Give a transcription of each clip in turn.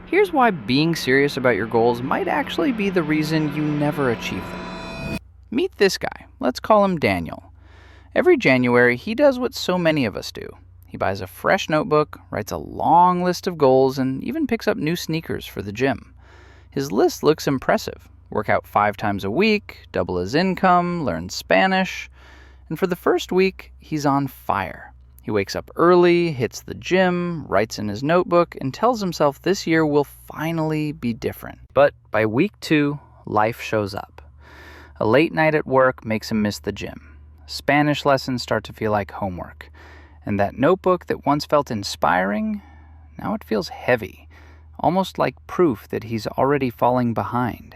Here's why being serious about your goals might actually be the reason you never achieve them. Meet this guy. Let's call him Daniel. Every January, he does what so many of us do. He buys a fresh notebook, writes a long list of goals, and even picks up new sneakers for the gym. His list looks impressive. Work out 5 times a week, double his income, learn Spanish. And for the first week, he's on fire. He wakes up early, hits the gym, writes in his notebook, and tells himself this year will finally be different. But by week 2, life shows up. A late night at work makes him miss the gym. Spanish lessons start to feel like homework. And that notebook that once felt inspiring, now it feels heavy, almost like proof that he's already falling behind.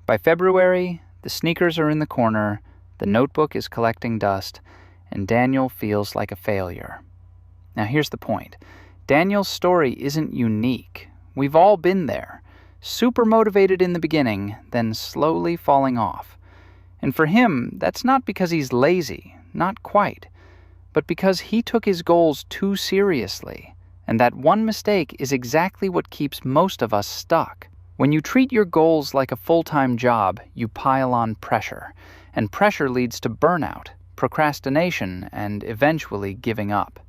By February, the sneakers are in the corner, the notebook is collecting dust, and Daniel feels like a failure. Now here's the point. Daniel's story isn't unique. We've all been there. Super motivated in the beginning, then slowly falling off. And for him, that's not because he's lazy, not quite, but because he took his goals too seriously. And that one mistake is exactly what keeps most of us stuck. When you treat your goals like a full-time job, you pile on pressure. And pressure leads to burnout, procrastination, and eventually giving up.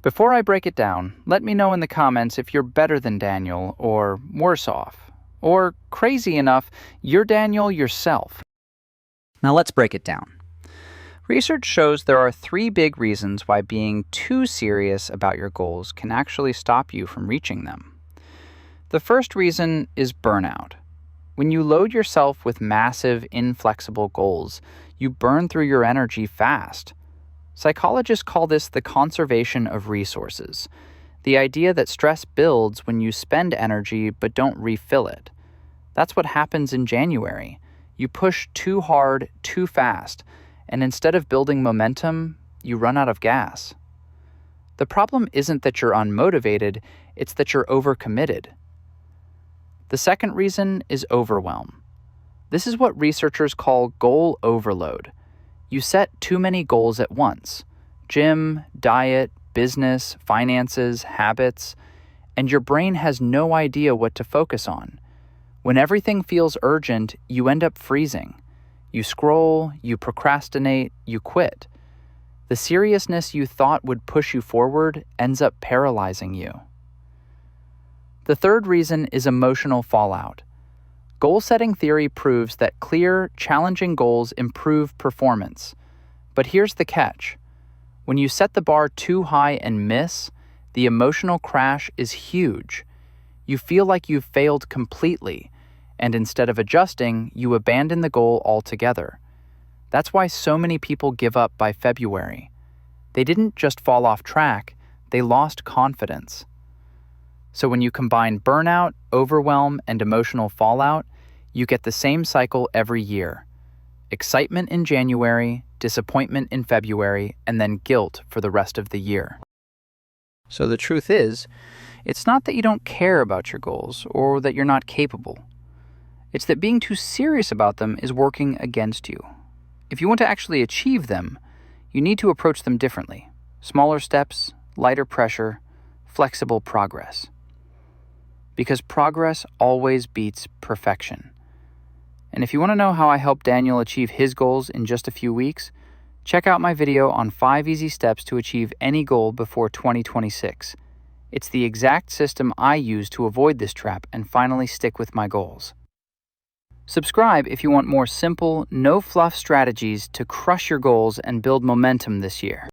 Before I break it down, let me know in the comments if you're better than Daniel or worse off. Or, crazy enough, you're Daniel yourself. Now let's break it down. Research shows there are 3 big reasons why being too serious about your goals can actually stop you from reaching them. The first reason is burnout. When you load yourself with massive, inflexible goals, you burn through your energy fast. Psychologists call this the conservation of resources, the idea that stress builds when you spend energy but don't refill it. That's what happens in January. You push too hard, too fast, and instead of building momentum, you run out of gas. The problem isn't that you're unmotivated, it's that you're overcommitted. The second reason is overwhelm. This is what researchers call goal overload. You set too many goals at once: gym, diet, business, finances, habits, and your brain has no idea what to focus on. When everything feels urgent, you end up freezing. You scroll, you procrastinate, you quit. The seriousness you thought would push you forward ends up paralyzing you. The third reason is emotional fallout. Goal-setting theory proves that clear, challenging goals improve performance. But here's the catch. When you set the bar too high and miss, the emotional crash is huge. You feel like you've failed completely, and instead of adjusting, you abandon the goal altogether. That's why so many people give up by February. They didn't just fall off track, they lost confidence. So when you combine burnout, overwhelm, and emotional fallout, you get the same cycle every year. Excitement in January, disappointment in February, and then guilt for the rest of the year. So the truth is, it's not that you don't care about your goals or that you're not capable. It's that being too serious about them is working against you. If you want to actually achieve them, you need to approach them differently. Smaller steps, lighter pressure, flexible progress. Because progress always beats perfection. And if you want to know how I helped Daniel achieve his goals in just a few weeks, check out my video on 5 easy steps to achieve any goal before 2026. It's the exact system I use to avoid this trap and finally stick with my goals. Subscribe if you want more simple, no-fluff strategies to crush your goals and build momentum this year.